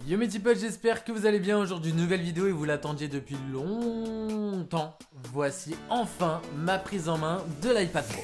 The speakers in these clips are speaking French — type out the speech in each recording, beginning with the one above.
Yo mes petits potes, j'espère que vous allez bien. Aujourd'hui nouvelle vidéo et vous l'attendiez depuis longtemps. Voici enfin ma prise en main de l'iPad Pro.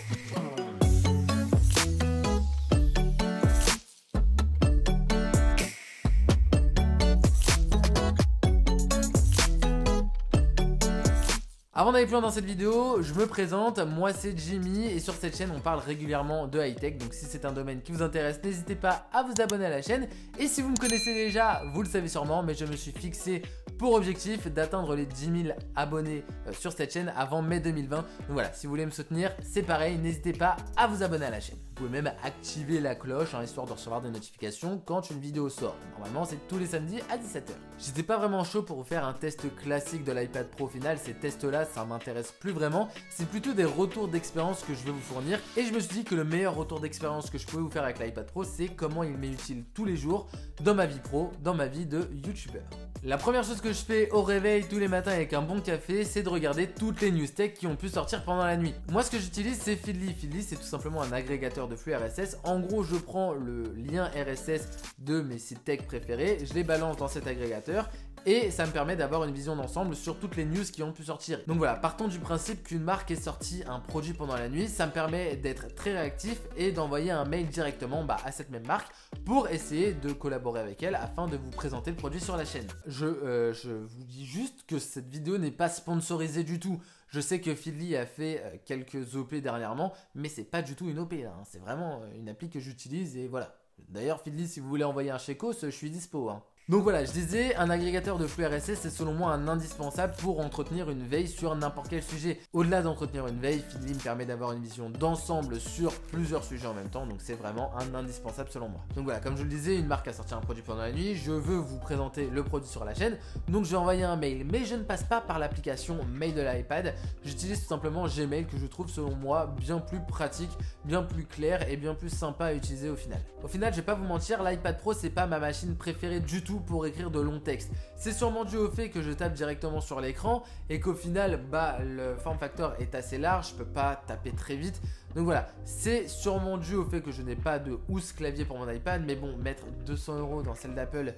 Avant d'aller plus loin dans cette vidéo, je me présente, moi c'est Jimmy et sur cette chaîne on parle régulièrement de high-tech. Donc si c'est un domaine qui vous intéresse, n'hésitez pas à vous abonner à la chaîne. Et si vous me connaissez déjà, vous le savez sûrement, mais je me suis fixé pour objectif d'atteindre les 10 000 abonnés sur cette chaîne avant mai 2020. Donc voilà, si vous voulez me soutenir, c'est pareil, n'hésitez pas à vous abonner à la chaîne. Vous pouvez même activer la cloche histoire de recevoir des notifications quand une vidéo sort. Normalement c'est tous les samedis à 17 h. J'étais pas vraiment chaud pour vous faire un test classique de l'iPad Pro. Au final, ces tests là ça m'intéresse plus vraiment, c'est plutôt des retours d'expérience que je vais vous fournir et je me suis dit que le meilleur retour d'expérience que je pouvais vous faire avec l'iPad Pro, c'est comment il m'est utile tous les jours dans ma vie pro, dans ma vie de youtubeur. La première chose que je fais au réveil tous les matins avec un bon café, c'est de regarder toutes les news tech qui ont pu sortir pendant la nuit. Moi ce que j'utilise c'est Feedly. Feedly c'est tout simplement un agrégateur de flux RSS. En gros je prends le lien RSS de mes sites tech préférés, je les balance dans cet agrégateur et ça me permet d'avoir une vision d'ensemble sur toutes les news qui ont pu sortir. Donc voilà, partons du principe qu'une marque ait sorti un produit pendant la nuit, ça me permet d'être très réactif et d'envoyer un mail directement à cette même marque pour essayer de collaborer avec elle afin de vous présenter le produit sur la chaîne. Je vous dis juste que cette vidéo n'est pas sponsorisée du tout. Je sais que Feedly a fait quelques OP dernièrement, mais c'est pas du tout une OP là, hein. C'est vraiment une appli que j'utilise et voilà. D'ailleurs Feedly, si vous voulez envoyer un chècos, je suis dispo, hein. Donc voilà, je disais, un agrégateur de flux RSS c'est selon moi un indispensable pour entretenir une veille sur n'importe quel sujet. Au-delà d'entretenir une veille, Feedly me permet d'avoir une vision d'ensemble sur plusieurs sujets en même temps, donc c'est vraiment un indispensable selon moi. Donc voilà, comme je le disais, une marque a sorti un produit pendant la nuit, je veux vous présenter le produit sur la chaîne, donc je vais envoyer un mail, mais je ne passe pas par l'application mail de l'iPad, j'utilise tout simplement Gmail que je trouve selon moi bien plus pratique, bien plus clair et bien plus sympa à utiliser au final. Au final, je vais pas vous mentir, l'iPad Pro c'est pas ma machine préférée du tout pour écrire de longs textes. C'est sûrement dû au fait que je tape directement sur l'écran et qu'au final le form factor est assez large, je peux pas taper très vite. Donc voilà, c'est sûrement dû au fait que je n'ai pas de housse clavier pour mon iPad, mais bon, mettre 200 € dans celle d'Apple,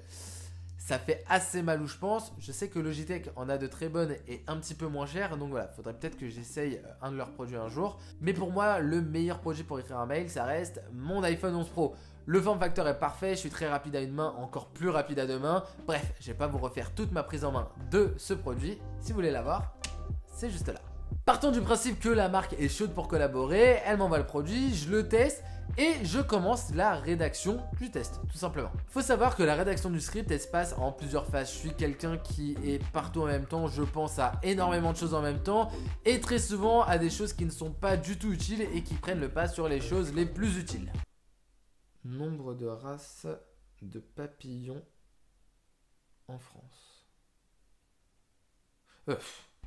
ça fait assez mal où je pense. Je sais que Logitech en a de très bonnes et un petit peu moins chères, donc voilà, faudrait peut-être que j'essaye un de leurs produits un jour. Mais pour moi, le meilleur produit pour écrire un mail, ça reste mon iPhone 11 Pro. Le form factor est parfait, je suis très rapide à une main, encore plus rapide à deux mains. Bref, je vais pas vous refaire toute ma prise en main de ce produit. Si vous voulez l'avoir, c'est juste là. Partons du principe que la marque est chaude pour collaborer, elle m'envoie le produit, je le teste et je commence la rédaction du test, tout simplement. Faut savoir que la rédaction du script, elle se passe en plusieurs phases. Je suis quelqu'un qui est partout en même temps, je pense à énormément de choses en même temps et très souvent à des choses qui ne sont pas du tout utiles et qui prennent le pas sur les choses les plus utiles. Nombre de races de papillons en France.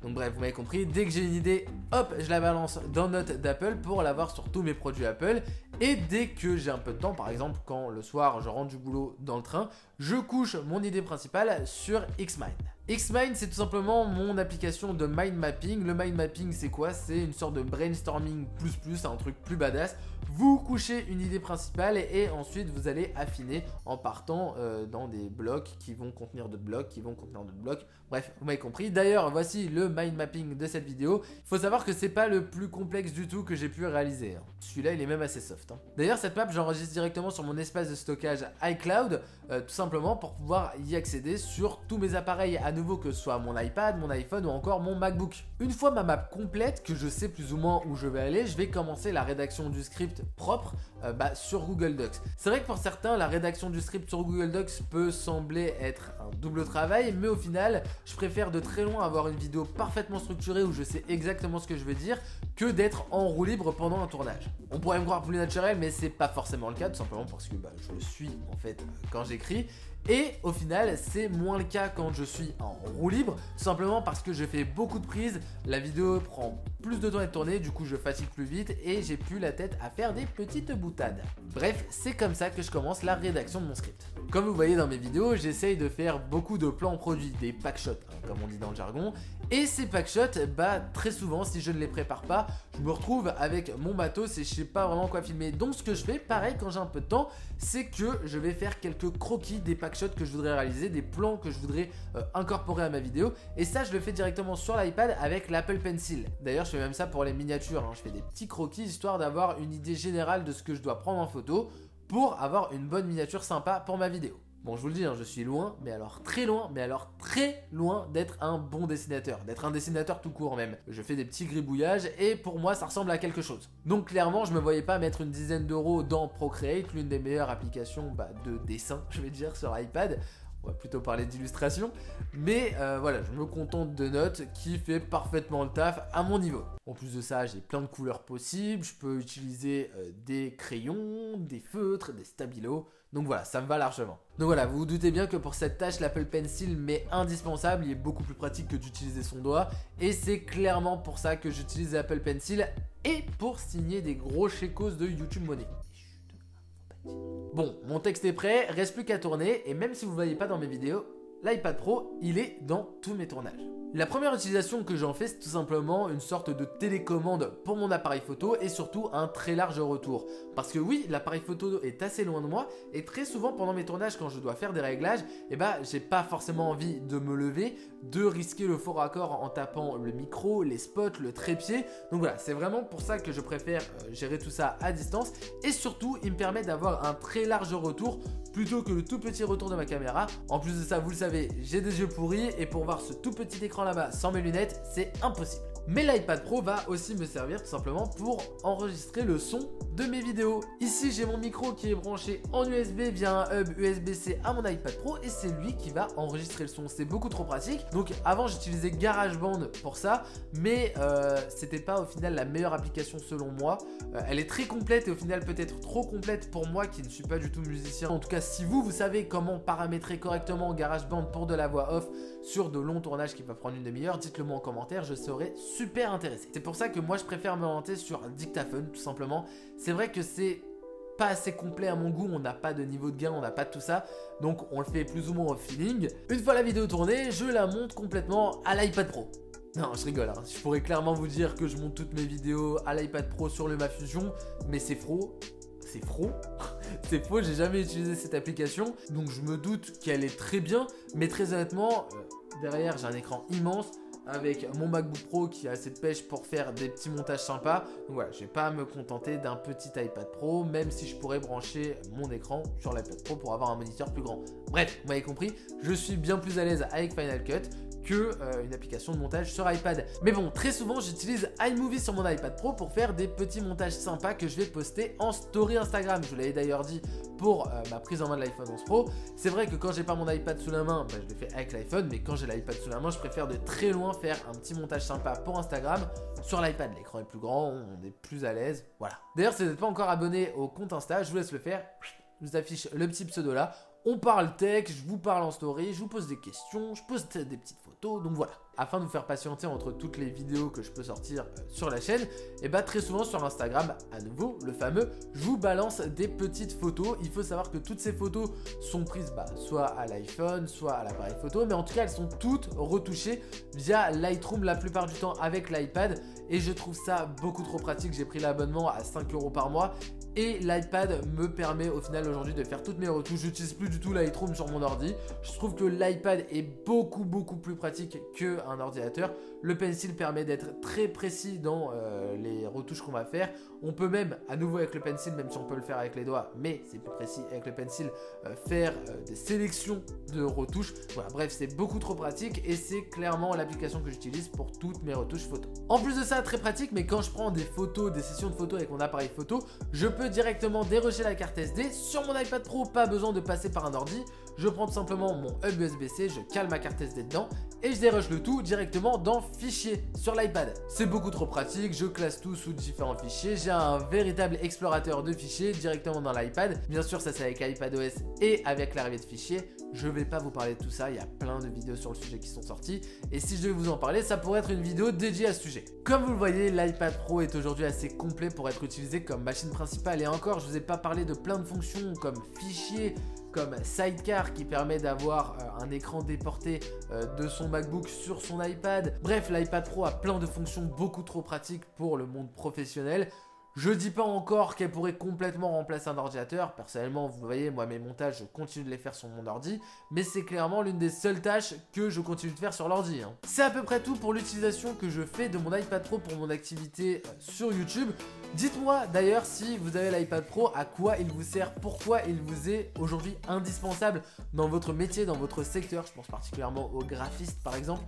Donc bref, vous m'avez compris, dès que j'ai une idée, hop, je la balance dans Notes d'Apple pour l'avoir sur tous mes produits Apple. Et dès que j'ai un peu de temps, par exemple quand le soir je rentre du boulot dans le train, je couche mon idée principale sur Xmind. Xmind, c'est tout simplement mon application de mind mapping. Le mind mapping, c'est quoi? C'est une sorte de brainstorming plus, un truc plus badass. Vous couchez une idée principale et ensuite vous allez affiner en partant dans des blocs qui vont contenir d'autres blocs, qui vont contenir d'autres blocs. Bref, vous m'avez compris. D'ailleurs, voici le mind mapping de cette vidéo. Il faut savoir que c'est pas le plus complexe du tout que j'ai pu réaliser, hein. Celui-là, il est même assez soft, hein. D'ailleurs, cette map, j'enregistre directement sur mon espace de stockage iCloud, tout simplement pour pouvoir y accéder sur tous mes appareils, à nouveau que ce soit mon iPad, mon iPhone ou encore mon MacBook. Une fois ma map complète, que je sais plus ou moins où je vais aller, je vais commencer la rédaction du script propre sur Google Docs. C'est vrai que pour certains, la rédaction du script sur Google Docs peut sembler être un double travail, mais au final, je préfère de très loin avoir une vidéo parfaitement structurée où je sais exactement ce que je veux dire que d'être en roue libre pendant un tournage. On pourrait me croire plus naturel, mais c'est pas forcément le cas, tout simplement parce que je le suis en fait quand j'écris. Et au final, c'est moins le cas quand je suis en roue libre, tout simplement parce que je fais beaucoup de prises, la vidéo prend plus de temps à être tourné, du coup je fatigue plus vite et j'ai plus la tête à faire des petites boutades. Bref, c'est comme ça que je commence la rédaction de mon script. Comme vous voyez dans mes vidéos, j'essaye de faire beaucoup de plans produits, des packshots, comme on dit dans le jargon. Et ces packshots, bah très souvent, si je ne les prépare pas, je me retrouve avec mon matos et je sais pas vraiment quoi filmer. Donc ce que je fais, pareil quand j'ai un peu de temps, c'est que je vais faire quelques croquis des packshots que je voudrais réaliser, des plans que je voudrais incorporer à ma vidéo. Et ça, je le fais directement sur l'iPad avec l'Apple Pencil. D'ailleurs, je fais même ça pour les miniatures, hein. Je fais des petits croquis histoire d'avoir une idée générale de ce que je dois prendre en photo pour avoir une bonne miniature sympa pour ma vidéo. Bon, je vous le dis, hein, je suis loin, mais alors très loin d'être un bon dessinateur, d'être un dessinateur tout court même. Je fais des petits gribouillages et pour moi ça ressemble à quelque chose. Donc clairement, je me voyais pas mettre une dizaine d'euros dans Procreate, l'une des meilleures applications de dessin, je vais dire, sur iPad. On va plutôt parler d'illustration, mais voilà, je me contente de Notes qui fait parfaitement le taf à mon niveau. En plus de ça, j'ai plein de couleurs possibles, je peux utiliser des crayons, des feutres, des stabilos, donc voilà, ça me va largement. Donc voilà, vous vous doutez bien que pour cette tâche, l'Apple Pencil m'est indispensable, il est beaucoup plus pratique que d'utiliser son doigt, et c'est clairement pour ça que j'utilise l'Apple Pencil, et pour signer des gros chécos de YouTube Money. Bon, mon texte est prêt, reste plus qu'à tourner et même si vous ne voyez pas dans mes vidéos, l'iPad Pro, il est dans tous mes tournages. La première utilisation que j'en fais, c'est tout simplement une sorte de télécommande pour mon appareil photo et surtout un très large retour. Parce que oui, l'appareil photo est assez loin de moi et très souvent pendant mes tournages quand je dois faire des réglages, j'ai pas forcément envie de me lever, de risquer le faux raccord en tapant le micro, les spots, le trépied. Donc voilà, c'est vraiment pour ça que je préfère gérer tout ça à distance et surtout, il me permet d'avoir un très large retour plutôt que le tout petit retour de ma caméra. En plus de ça, vous le savez, j'ai des yeux pourris et pour voir ce tout petit écran là-bas sans mes lunettes, c'est impossible. Mais l'iPad Pro va aussi me servir tout simplement pour enregistrer le son de mes vidéos. Ici, j'ai mon micro qui est branché en USB via un hub USB-C à mon iPad Pro et c'est lui qui va enregistrer le son. C'est beaucoup trop pratique. Donc avant, j'utilisais GarageBand pour ça, mais c'était pas au final la meilleure application selon moi. Elle est très complète et au final peut-être trop complète pour moi qui ne suis pas du tout musicien. En tout cas, si vous savez comment paramétrer correctement GarageBand pour de la voix off sur de longs tournages qui peuvent prendre une demi-heure, dites-le moi en commentaire, je serai super intéressé. C'est pour ça que moi je préfère me orienter sur un dictaphone tout simplement. C'est vrai que c'est pas assez complet à mon goût, on n'a pas de niveau de gain, on n'a pas de tout ça, donc on le fait plus ou moins au feeling. Une fois la vidéo tournée, je la monte complètement à l'iPad Pro. Non, je rigole, hein. Je pourrais clairement vous dire que je monte toutes mes vidéos à l'iPad Pro sur le LumaFusion, mais c'est faux. C'est faux. C'est faux, j'ai jamais utilisé cette application, donc je me doute qu'elle est très bien, mais très honnêtement, derrière j'ai un écran immense avec mon MacBook Pro qui a assez de pêche pour faire des petits montages sympas. Donc voilà, je vais pas me contenter d'un petit iPad Pro, même si je pourrais brancher mon écran sur l'iPad Pro pour avoir un moniteur plus grand. Bref, vous m'avez compris, je suis bien plus à l'aise avec Final Cut que une application de montage sur iPad. Mais bon, très souvent j'utilise iMovie sur mon iPad Pro pour faire des petits montages sympas que je vais poster en story Instagram. Je vous l'avais d'ailleurs dit pour ma prise en main de l'iPhone 11 Pro. C'est vrai que quand j'ai pas mon iPad sous la main, je le fais avec l'iPhone, mais quand j'ai l'iPad sous la main, je préfère de très loin faire un petit montage sympa pour Instagram sur l'iPad. L'écran est plus grand, on est plus à l'aise, voilà. D'ailleurs, si vous n'êtes pas encore abonné au compte Insta, je vous laisse le faire. Je vous affiche le petit pseudo là. On parle tech, je vous parle en story, je vous pose des questions, je pose des petites photos, donc voilà. Afin de vous faire patienter entre toutes les vidéos que je peux sortir sur la chaîne, et très souvent sur Instagram, à nouveau, le fameux, je vous balance des petites photos. Il faut savoir que toutes ces photos sont prises soit à l'iPhone, soit à l'appareil photo, mais en tout cas elles sont toutes retouchées via Lightroom la plupart du temps avec l'iPad et je trouve ça beaucoup trop pratique. J'ai pris l'abonnement à 5 € par mois et l'iPad me permet au final aujourd'hui de faire toutes mes retouches. J'utilise plus du tout Lightroom sur mon ordi. Je trouve que l'iPad est beaucoup plus pratique qu'un ordinateur. Le Pencil permet d'être très précis dans les retouches qu'on va faire. On peut même, à nouveau avec le Pencil, même si on peut le faire avec les doigts, mais c'est plus précis avec le Pencil, faire des sélections de retouches. Voilà, bref, c'est beaucoup trop pratique et c'est clairement l'application que j'utilise pour toutes mes retouches photos. En plus de ça, très pratique, mais quand je prends des photos, des sessions de photos avec mon appareil photo, je peux directement dérocher la carte SD sur mon iPad Pro, pas besoin de passer par un ordi. je prends tout simplement mon hub USB-C, je cale ma carte SD dedans et je dérush le tout directement dans Fichier sur l'iPad. C'est beaucoup trop pratique, je classe tout sous différents fichiers, j'ai un véritable explorateur de fichiers directement dans l'iPad. Bien sûr, ça c'est avec iPadOS et avec l'arrivée de fichiers. Je vais pas vous parler de tout ça, il y a plein de vidéos sur le sujet qui sont sorties et si je devais vous en parler, ça pourrait être une vidéo dédiée à ce sujet. Comme vous le voyez, l'iPad Pro est aujourd'hui assez complet pour être utilisé comme machine principale et encore, je vous ai pas parlé de plein de fonctions comme fichiers, comme Sidecar qui permet d'avoir un écran déporté de son MacBook sur son iPad. Bref, l'iPad Pro a plein de fonctions beaucoup trop pratiques pour le monde professionnel. Je dis pas encore qu'elle pourrait complètement remplacer un ordinateur. Personnellement, vous voyez, moi mes montages, je continue de les faire sur mon ordi, mais c'est clairement l'une des seules tâches que je continue de faire sur l'ordi. C'est à peu près tout pour l'utilisation que je fais de mon iPad Pro pour mon activité sur YouTube. Dites-moi d'ailleurs si vous avez l'iPad Pro, à quoi il vous sert, pourquoi il vous est aujourd'hui indispensable dans votre métier, dans votre secteur. Je pense particulièrement aux graphistes par exemple.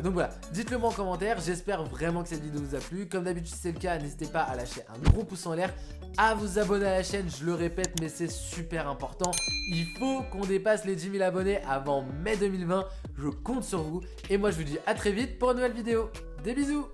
Donc voilà, dites-le moi en commentaire. J'espère vraiment que cette vidéo vous a plu. Comme d'habitude, si c'est le cas, n'hésitez pas à lâcher un gros pouce en l'air, à vous abonner à la chaîne, je le répète, mais c'est super important. Il faut qu'on dépasse les 10 000 abonnés avant mai 2020. Je compte sur vous. Et moi, je vous dis à très vite pour une nouvelle vidéo. Des bisous!